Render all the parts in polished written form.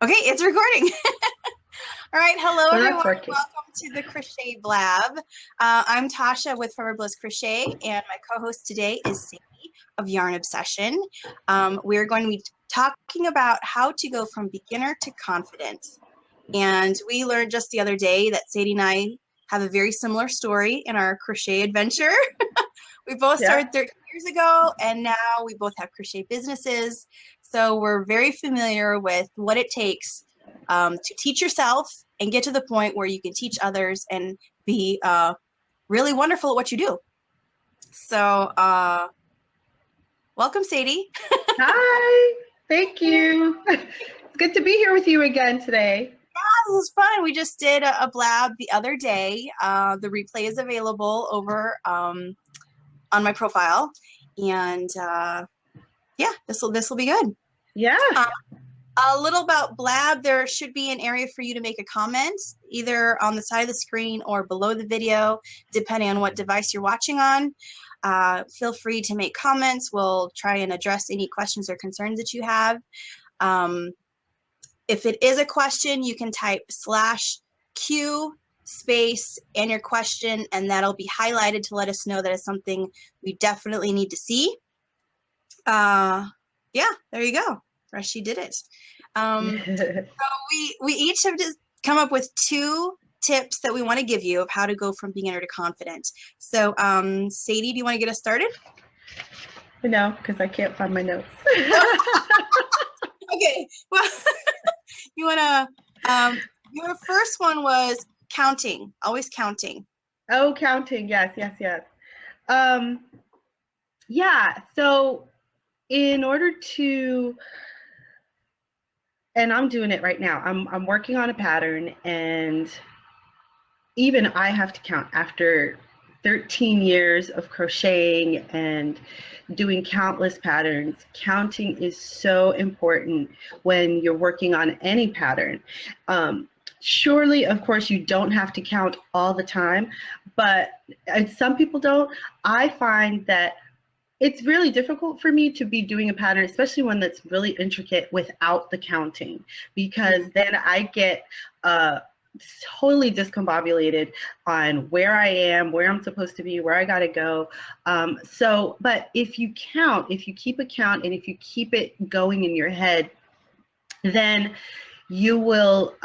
Okay, it's recording. All right, hello everyone. Welcome to the Crochet Blab. I'm Tasha with Bliss Crochet, and my co-host today is Sadie of Yarn Obsession. We're going to be talking about how to go from beginner to confident. And we learned just the other day that Sadie and I have a very similar story in our crochet adventure. We both started 13 years ago, and now we both have crochet businesses. So we're very familiar with what it takes to teach yourself and get to the point where you can teach others and be really wonderful at what you do. So welcome, Sadie. Hi, thank you. It's good to be here with you again today. Yeah, this was fun. We just did a blab the other day. The replay is available over on my profile, and yeah, this will be good. Yeah. A little about Blab. There should be an area for you to make a comment, either on the side of the screen or below the video, depending on what device you're watching on. Feel free to make comments. We'll try and address any questions or concerns that you have. If it is a question, you can type /Q space and your question, and that'll be highlighted to let us know that it's something we definitely need to see. Yeah, there you go. She did it. So we each have just come up with 2 tips that we want to give you of how to go from beginner to confident. So Sadie, do you want to get us started? No, because I can't find my notes. Okay, well, you want to, your first one was counting, always counting. Oh, counting, yes. Yeah, so in order to, and I'm doing it right now, I'm working on a pattern, and even I have to count after 13 years of crocheting and doing countless patterns. Counting is so important when you're working on any pattern. Surely, of course, you don't have to count all the time, but some people don't. I find that it's really difficult for me to be doing a pattern, especially one that's really intricate, without the counting, because then I get totally discombobulated on where I am, where I'm supposed to be, where I gotta go. But if you count, if you keep a count, and if you keep it going in your head, then you will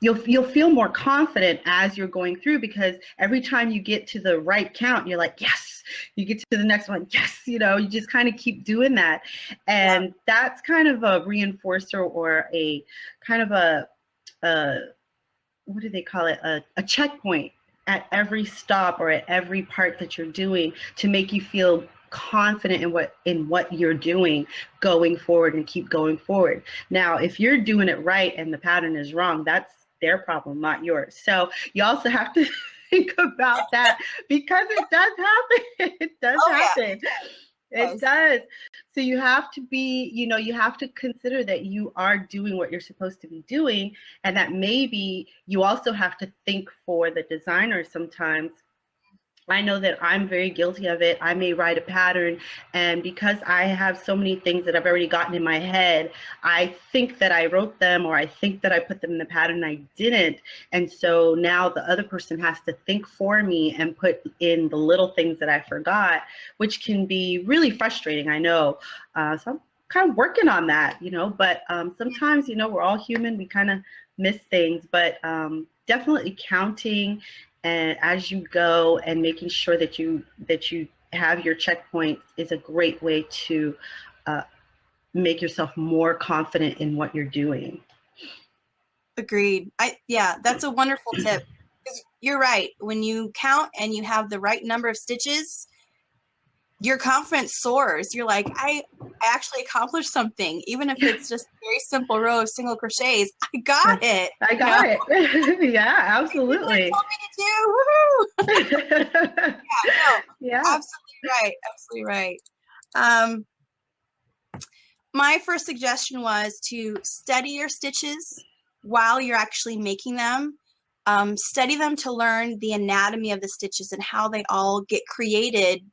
you'll feel more confident as you're going through, because every time you get to the right count, you're like, yes. You get to the next one, yes. You just kind of keep doing that, and that's kind of a reinforcer, or a kind of a what do they call it? A checkpoint at every stop or at every part that you're doing, to make you feel confident in what you're doing going forward, and keep going forward. Now, if you're doing it right and the pattern is wrong, that's their problem, not yours. So you also have to think about that, because it does happen. It does happen. Yeah. It does. So you have to be, you have to consider that you are doing what you're supposed to be doing, and that maybe you also have to think for the designer sometimes. I know that I'm very guilty of it. I may write a pattern, and because I have so many things that I've already gotten in my head, I think that I wrote them, or I think that I put them in the pattern. I didn't. And so now the other person has to think for me and put in the little things that I forgot, which can be really frustrating, I know. So I'm kind of working on that, but sometimes, we're all human. We kind of miss things, but definitely counting and as you go, and making sure that you have your checkpoints, is a great way to make yourself more confident in what you're doing. Agreed. Yeah, that's a wonderful tip. You're right. When you count and you have the right number of stitches, your confidence soars. You're like, I actually accomplished something, even if it's just a very simple row of single crochets. I got it. I got it. Yeah, absolutely. Told me to do. Woohoo! Yeah, absolutely right. My first suggestion was to study your stitches while you're actually making them. Study them to learn the anatomy of the stitches and how they all get created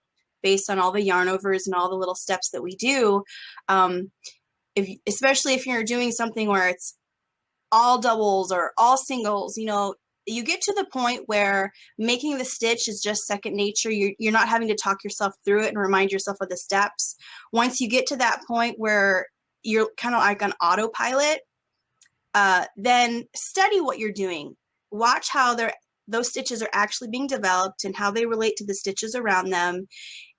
based on all the yarn overs and all the little steps that we do. Especially if you're doing something where it's all doubles or all singles, you get to the point where making the stitch is just second nature. You're not having to talk yourself through it and remind yourself of the steps. Once you get to that point where you're kind of like on autopilot, then study what you're doing. Watch how those stitches are actually being developed and how they relate to the stitches around them.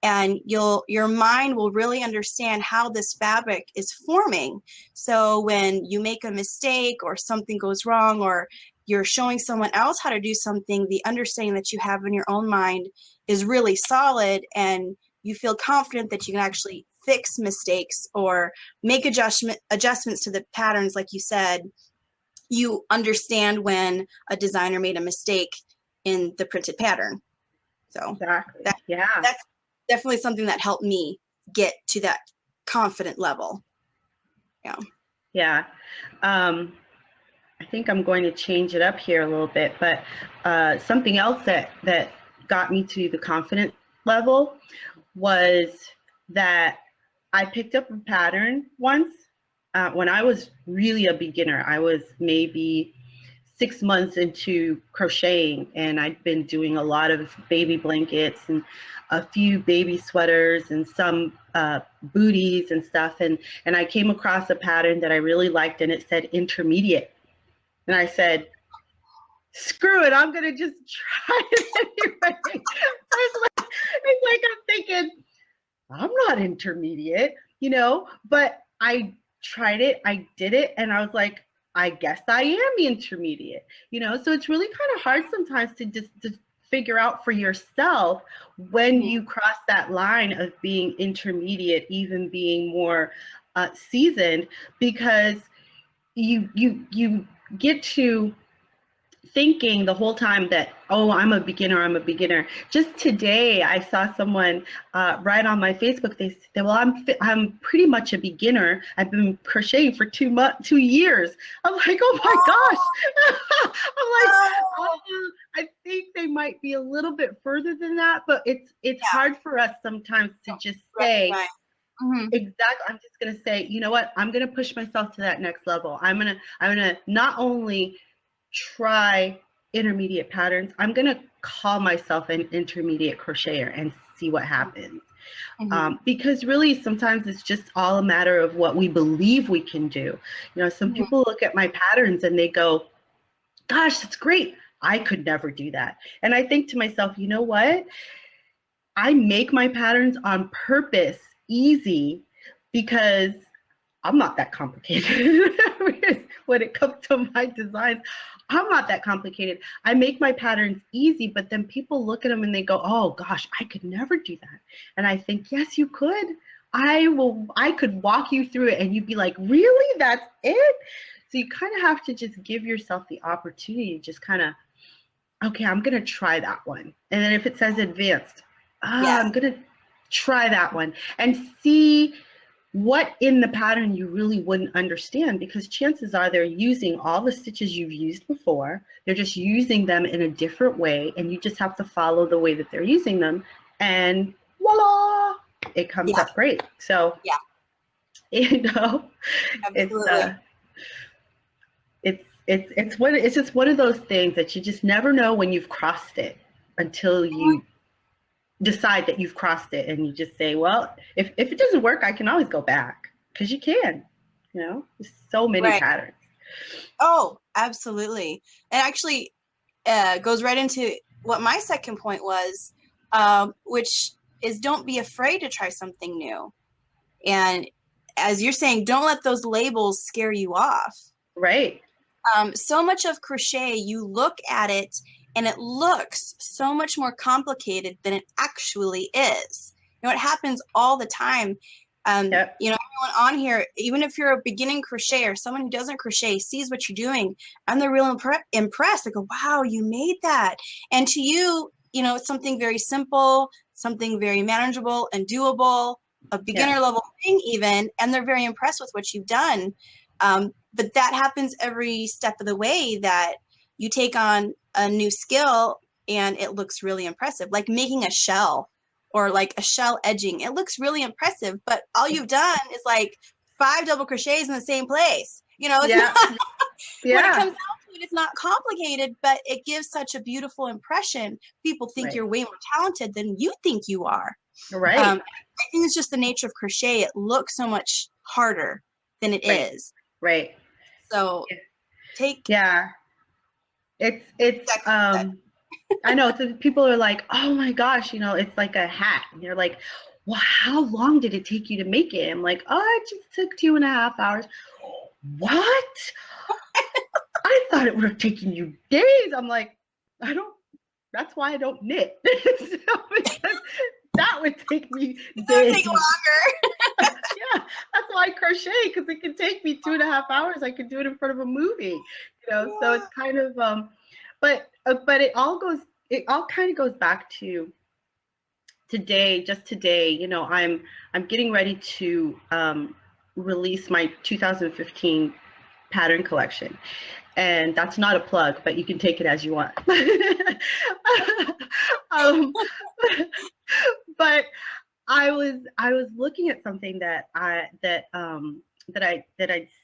And your mind will really understand how this fabric is forming. So when you make a mistake or something goes wrong, or you're showing someone else how to do something, the understanding that you have in your own mind is really solid, and you feel confident that you can actually fix mistakes or make adjustments to the patterns. Like you said, you understand when a designer made a mistake in the printed pattern. So exactly. That's definitely something that helped me get to that confident level. Yeah. I think I'm going to change it up here a little bit, but something else that got me to the confident level was that I picked up a pattern once when I was really a beginner. I was maybe 6 months into crocheting, and I'd been doing a lot of baby blankets and a few baby sweaters and some booties and stuff, and I came across a pattern that I really liked, and it said intermediate. And I said, screw it, I'm gonna just try it anyway. It's like I'm thinking, I'm not intermediate, but I tried it, I did it, and I was like, I guess I am intermediate, so it's really kind of hard sometimes to just figure out for yourself when you cross that line of being intermediate, even being more seasoned, because you get to thinking the whole time that, oh, I'm a beginner. Just today, I saw someone write on my Facebook. They said, well, I'm pretty much a beginner. I've been crocheting for 2 years. I'm like, oh my gosh. I'm like, I think they might be a little bit further than that, but it's hard for us sometimes to just say, right. Mm-hmm. Exactly. I'm just gonna say, you know what? I'm gonna push myself to that next level. I'm gonna not only try intermediate patterns, I'm gonna call myself an intermediate crocheter and see what happens. Mm-hmm. Because really, sometimes it's just all a matter of what we believe we can do. Some people look at my patterns and they go, "Gosh, that's great. I could never do that." And I think to myself, you know what? I make my patterns on purpose easy because I'm not that complicated. When it comes to my designs, I'm not that complicated. I make my patterns easy, but then people look at them and they go, oh gosh, I could never do that. And I think, yes, you could. I could walk you through it and you'd be like, really? That's it? So you kind of have to just give yourself the opportunity to just kind of, okay, I'm going to try that one. And then if it says advanced, I'm going to try that one and see what in the pattern you really wouldn't understand, because chances are they're using all the stitches you've used before. They're just using them in a different way, and you just have to follow the way that they're using them, and voila, it comes up great. So Absolutely. it's just one of those things that you just never know when you've crossed it until you decide that you've crossed it, and you just say, well, if it doesn't work, I can always go back, because you can, there's so many patterns. Oh, absolutely. And actually goes right into what my second point was, which is don't be afraid to try something new. And as you're saying, don't let those labels scare you off. Right. So much of crochet, you look at it and it looks so much more complicated than it actually is. It happens all the time. Everyone on here, even if you're a beginning crocheter, someone who doesn't crochet sees what you're doing and they're real impressed. They go, wow, you made that. And to you, it's something very simple, something very manageable and doable, a beginner level thing even, and they're very impressed with what you've done. But that happens every step of the way, that you take on a new skill and it looks really impressive, like making a shell or like a shell edging. It looks really impressive, but all you've done is like 5 double crochets in the same place. when it Yeah. comes down to it, it's not complicated, but it gives such a beautiful impression. People think Right. you're way more talented than you think you are. Right. I think it's just the nature of crochet. It looks so much harder than it Right. is. Right. So take Yeah. It's I know, so people are like, oh my gosh, it's like a hat. And they're like, well, how long did it take you to make it? I'm like, oh, it just took 2.5 hours. What? I thought it would have taken you days. I'm like, that's why I don't knit. So, because that would take me days. take longer. Yeah, that's why I crochet, because it can take me 2.5 hours. I could do it in front of a movie, so it's kind of, but it all kind of goes back to just today, I'm getting ready to release my 2015 pattern collection. And that's not a plug, but you can take it as you want. um, but I was looking at something that I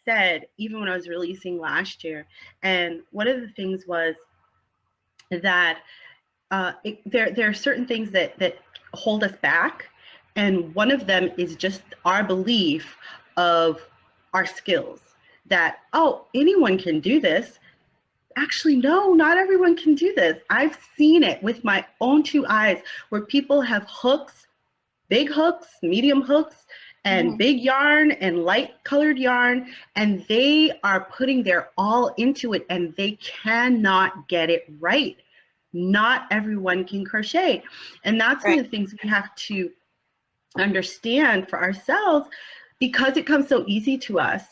said even when I was releasing last year, and one of the things was that there are certain things that hold us back, and one of them is just our belief of our skills, that, oh, anyone can do this. Actually, no, not everyone can do this. I've seen it with my own two eyes where people have hooks, big hooks, medium hooks, and big yarn and light colored yarn, and they are putting their all into it and they cannot get it right. Not everyone can crochet. And that's one of the things we have to understand for ourselves. Because it comes so easy to us,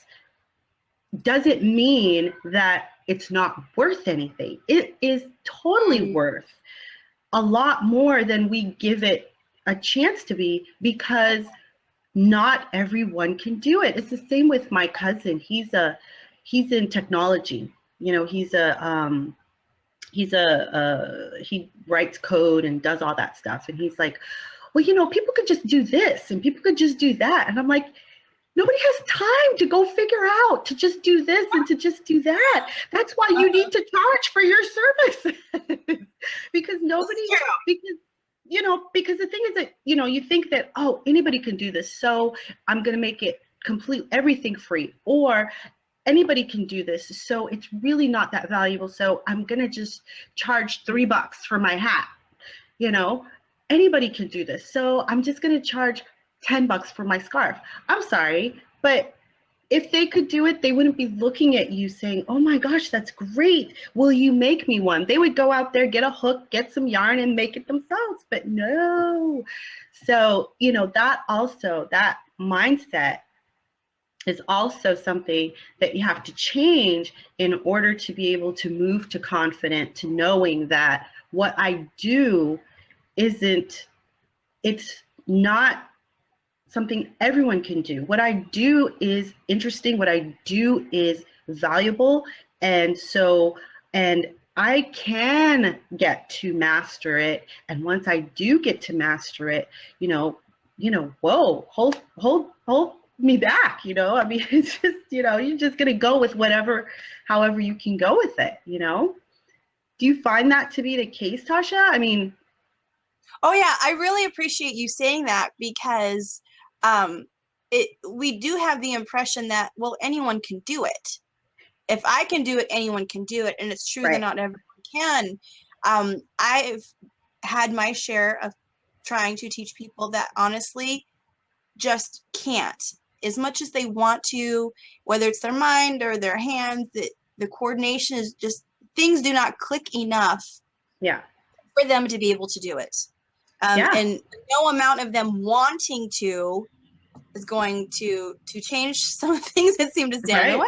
doesn't mean that it's not worth anything. It is totally worth a lot more than we give it a chance to be, because not everyone can do it. It's the same with my cousin. He's in technology. He writes code and does all that stuff. And he's like, well, people could just do this and people could just do that. And I'm like, nobody has time to go figure out to just do this and to just do that. That's why you need to charge for your services. because the thing is that, you think that, oh, anybody can do this, so I'm going to make it everything free, or anybody can do this, so it's really not that valuable, so I'm going to just charge $3 for my hat. Anybody can do this, so I'm just going to charge $10 for my scarf. I'm sorry, but if they could do it, they wouldn't be looking at you saying, oh my gosh, that's great. Will you make me one? They would go out there, get a hook, get some yarn, and make it themselves. But no. So, that mindset is also something that you have to change in order to be able to move to confident, to knowing that what I do it's not something everyone can do. What I do is interesting. What I do is valuable. And I can get to master it. And once I do get to master it, whoa, hold me back. I mean, it's just, you're just going to go with however you can go with it, Do you find that to be the case, Tasha? I mean, oh yeah, I really appreciate you saying that, because we do have the impression that, well, anyone can do it. If I can do it, anyone can do it. And it's true that not everyone can. I've had my share of trying to teach people that honestly just can't. As much as they want to, whether it's their mind or their hands, the coordination is just, things do not click enough for them to be able to do it. And no amount of them wanting to is going to change some things that seem to stand in the way.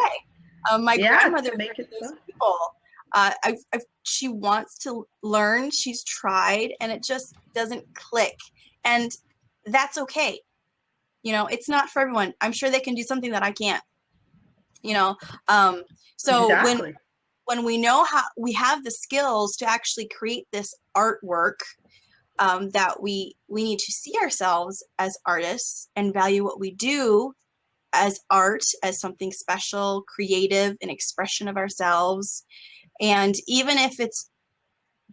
My grandmother was one of those people. She wants to learn. She's tried, and it just doesn't click. And that's okay. It's not for everyone. I'm sure they can do something that I can't. So when we know how we have the skills to actually create this artwork, that we need to see ourselves as artists and value what we do, as art, as something special, creative, an expression of ourselves. And even if it's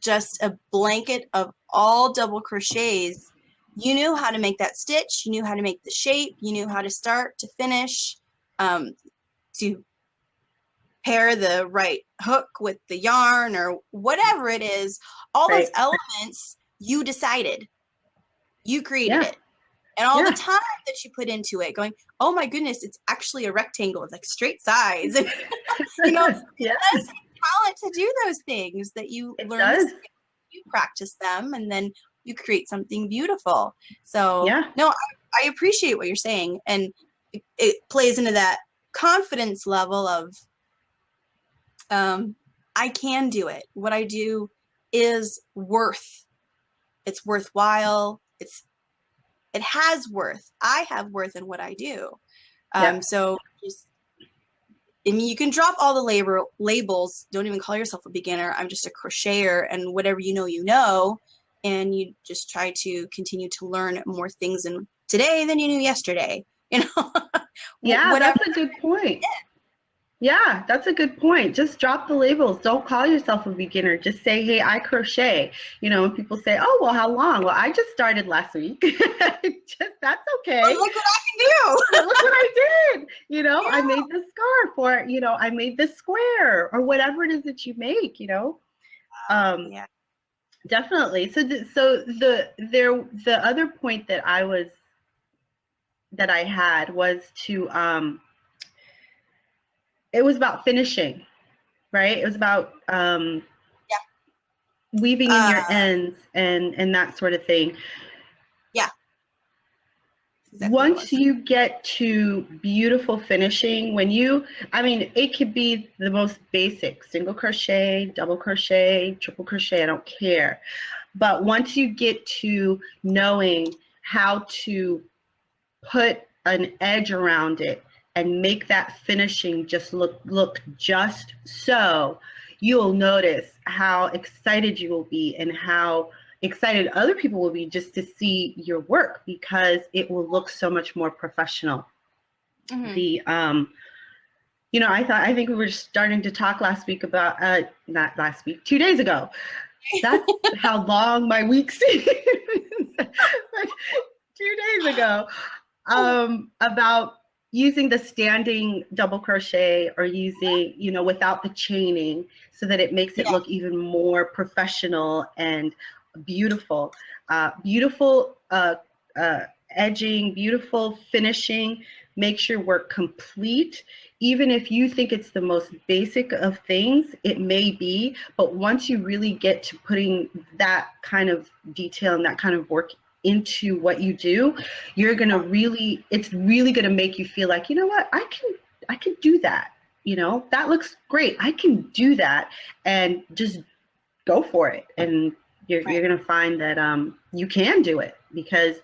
just a blanket of all double crochets, you knew how to make that stitch, you knew how to make the shape, you knew how to start to finish, to pair the right hook with the yarn or whatever it is, all those elements, you decided, you created it. And all the time that you put into it, going, oh my goodness, it's actually a rectangle with like straight sides. And, you know, it does take talent to do those things that you learn, you practice them, and then you create something beautiful. So, no, I appreciate what you're saying. And it plays into that confidence level of, I can do it. What I do is it's worthwhile. It has worth. I have worth in what I do. So just, I mean, you can drop all the labels. Don't even call yourself a beginner. I'm just a crocheter, and whatever you know, and you just try to continue to learn more things in today than you knew yesterday. You know? That's a good point. Yeah, that's a good point. Just drop the labels. Don't call yourself a beginner. Just say, hey, I crochet. You know, when people say, oh, well, how long? Well, I just started last week. That's okay. Well, look what I can do. Look what I did. You know, I made this scarf, or, you know, I made this square, or whatever it is that you make, you know. Definitely. So the other point that I had was to, it was about finishing, right? It was about weaving in your ends and that sort of thing. Yeah. Exactly. Once you get to beautiful finishing, I mean, it could be the most basic, single crochet, double crochet, triple crochet, I don't care. But once you get to knowing how to put an edge around it and make that finishing just look just so, you'll notice how excited you will be and how excited other people will be just to see your work, because it will look so much more professional. Mm-hmm. You know, I think we were starting to talk last week about, not last week, 2 days ago. That's how long my week seems. 2 days ago, about using the standing double crochet, or using, you know, without the chaining, so that it makes it look even more professional and beautiful. Beautiful edging, beautiful finishing, makes your work complete. Even if you think it's the most basic of things, it may be, but once you really get to putting that kind of detail and that kind of work into what you do, you're gonna it's really gonna make you feel like, you know what, I can do that. You know, that looks great. I can do that, and just go for it. And you're gonna find that you can do it, because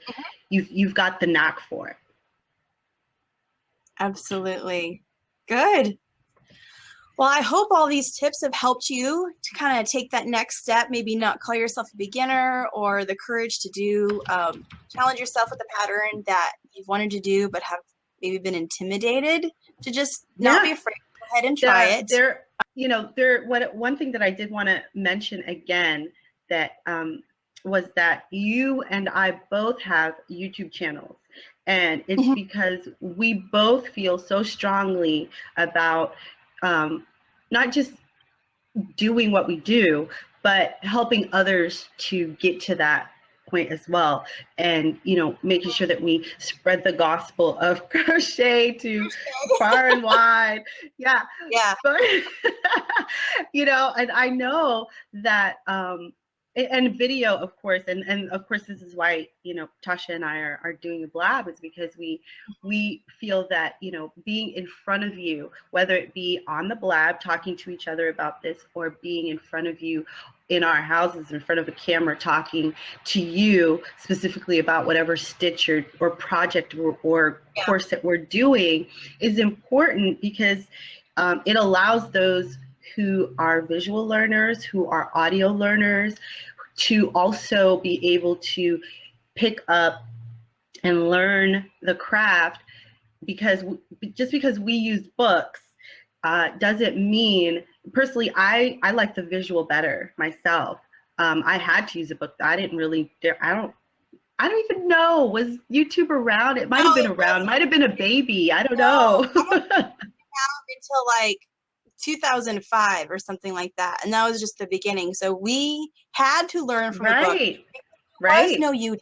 you've got the knack for it. Absolutely. Good. Well, I hope all these tips have helped you to kind of take that next step, maybe not call yourself a beginner, or the courage to do, challenge yourself with a pattern that you've wanted to do, but have maybe been intimidated, to just not be afraid. Go ahead and try it. One thing that I did want to mention again, that was that you and I both have YouTube channels. And it's because we both feel so strongly about not just doing what we do, but helping others to get to that point as well. And, you know, making sure that we spread the gospel of crochet to far and wide. Yeah. But, you know, and I know that, and video, of course, and of course, this is why, you know, Tashia and I are doing the Blab, is because we feel that, you know, being in front of you, whether it be on the Blab talking to each other about this, or being in front of you in our houses in front of a camera talking to you specifically about whatever stitch or project or course that we're doing, is important, because it allows those who are visual learners, who are audio learners, to also be able to pick up and learn the craft because just because we use books doesn't mean, personally, I like the visual better myself. I had to use a book. I didn't really, I don't even know. Was YouTube around? It might have been around. It might have been a baby. I don't know. I don't until like 2005 or something like that. And that was just the beginning. So we had to learn from a book. There was no YouTube.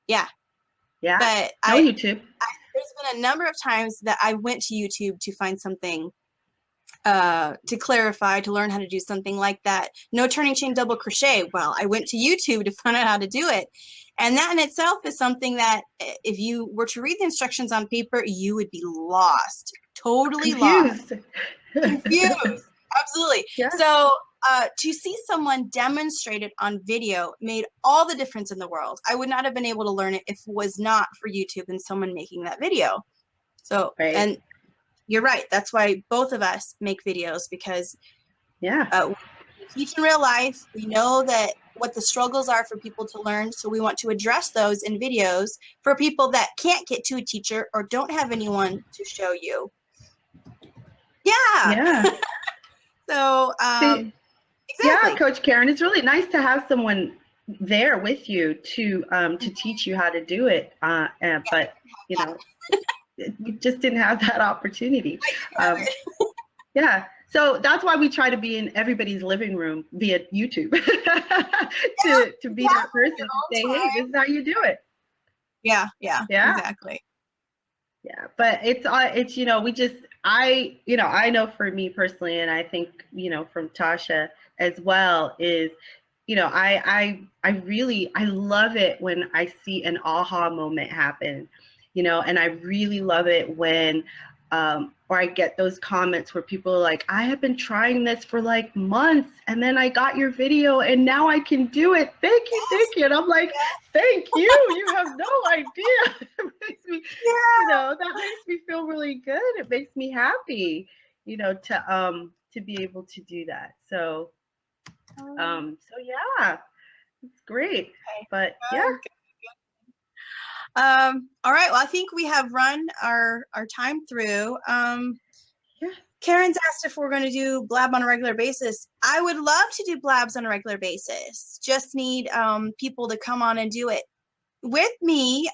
Yeah. Yeah. But YouTube. There's been a number of times that I went to YouTube to find something to clarify, to learn how to do something like that. No turning chain double crochet. Well, I went to YouTube to find out how to do it. And that in itself is something that if you were to read the instructions on paper, you would be lost. Totally Confused. lost. Confused. Absolutely. Yeah. So to see someone demonstrate it on video made all the difference in the world. I would not have been able to learn it if it was not for YouTube and someone making that video. So, and you're right. That's why both of us make videos, because we teach in real life. We know that what the struggles are for people to learn. So we want to address those in videos for people that can't get to a teacher or don't have anyone to show you. Yeah. So, exactly. Yeah, Coach Karen, it's really nice to have someone there with you to teach you how to do it. But, you know, we just didn't have that opportunity. Yeah. So that's why we try to be in everybody's living room via YouTube to be that person to say, hey, this is how you do it. Yeah, exactly. Yeah, but it's you know, I know for me personally, and I think, you know, from Tasha as well, is, you know, I love it when I see an aha moment happen, you know, and I really love it when or I get those comments where people are like, I have been trying this for like months, and then I got your video and now I can do it. Thank you. And I'm like, thank you. You have no idea. It makes me, you know, that makes me feel really good. It makes me happy, you know, to be able to do that. So, yeah, it's great. But yeah. All right. Well, I think we have run our time through. Karen's asked if we're going to do Blab on a regular basis. I would love to do Blabs on a regular basis. Just need people to come on and do it with me.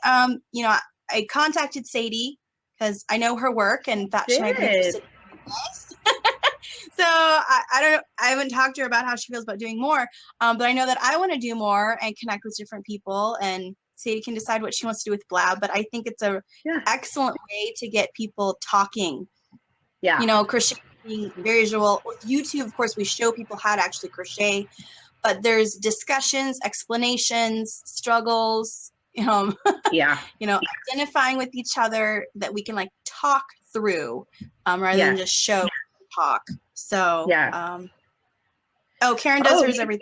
You know, I contacted Sadie because I know her work and thought she might be interested in this. So I haven't talked to her about how she feels about doing more, but I know that I want to do more and connect with different people, and Sadie can decide what she wants to do with Blab. But I think it's a excellent way to get people talking. Yeah. You know, crochet being very visual. With YouTube, of course, we show people how to actually crochet, but there's discussions, explanations, struggles, you know, identifying with each other that we can like talk through rather than just show and talk. So, Karen does hers every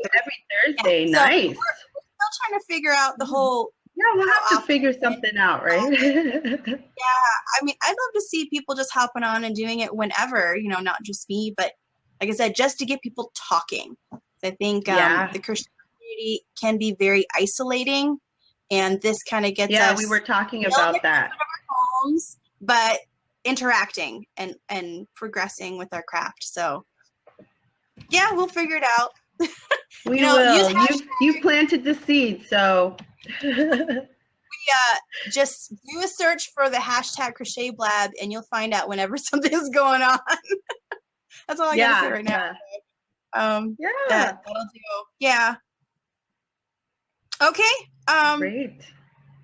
Thursday. Yeah. Nice. So we're still trying to figure out the whole. Yeah, we'll have to figure something out, right? I mean, I'd love to see people just hopping on and doing it whenever, you know, not just me, but like I said, just to get people talking. I think the crochet community can be very isolating, and this kind of gets us. Yeah, we were talking about that. Out of our homes, but interacting and progressing with our craft. So, yeah, we'll figure it out. We will. You planted the seed, so. We just do a search for the hashtag Crochet Blab, and you'll find out whenever something's going on. That's all I gotta say right now. That'll do. Yeah. Okay. Great.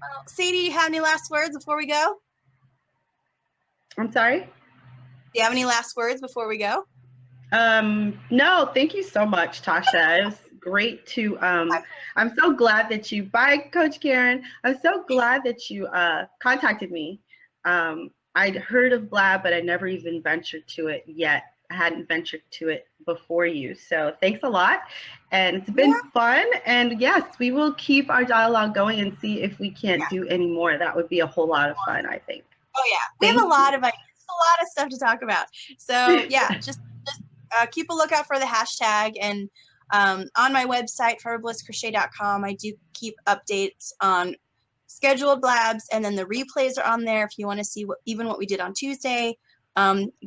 Well, Sadie, do you have any last words before we go? I'm sorry? Do you have any last words before we go? No, thank you so much, Tasha. It was great to I'm so glad that you Coach Karen. I'm so glad that you contacted me. I'd heard of Blab, but I never even ventured to it yet. I hadn't ventured to it before you. So thanks a lot. And it's been fun. And yes, we will keep our dialogue going and see if we can't do any more. That would be a whole lot of fun, I think. Oh yeah. We have a lot of ideas, a lot of stuff to talk about. So yeah, just keep a lookout for the hashtag, and on my website, foreverblisscrochet.com, I do keep updates on scheduled blabs, and then the replays are on there if you want to see even what we did on Tuesday.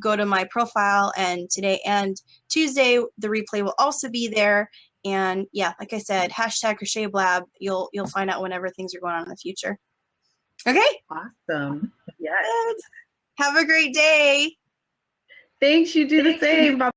Go to my profile, and today and Tuesday the replay will also be there. And yeah, like I said, hashtag Crochet Blab. You'll find out whenever things are going on in the future. Okay. Awesome. Yes. Have a great day. Thanks. You do the same. Bye.